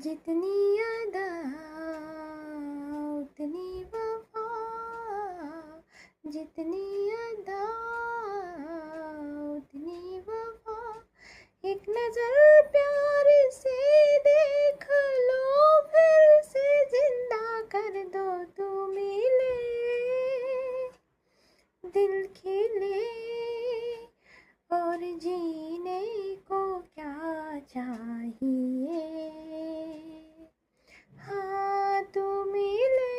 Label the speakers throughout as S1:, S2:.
S1: जितनी अदा उतनी वफा, जितनी अदा उतनी वफा। एक नजर प्यार से देख लो, फिर से जिंदा कर दो। तू मिले दिल खिले और जीने को क्या चाहिए। हाँ तू मिले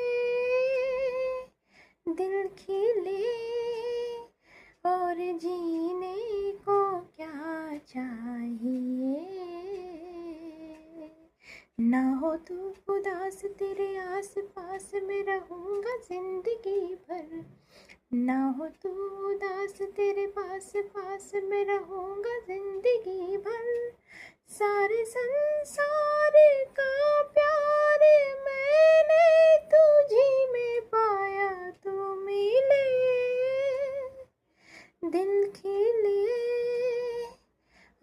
S1: दिल खिले और जीने को क्या चाहिए। ना हो तू उदास, तेरे आस पास में रहूँगा जिंदगी भर। ना हो तू उदास, तेरे पास में रहूँगा जिंदगी भर। सारे संसार का प्यार मैंने तुझी में पाया। तू मिले दिल खिले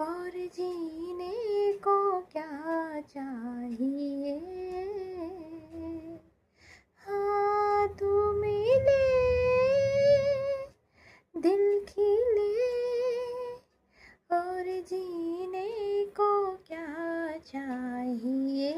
S1: और जीने को क्या चाहिए। हाँ तू मिले दिल खिले और जीने को क्या चाहिए।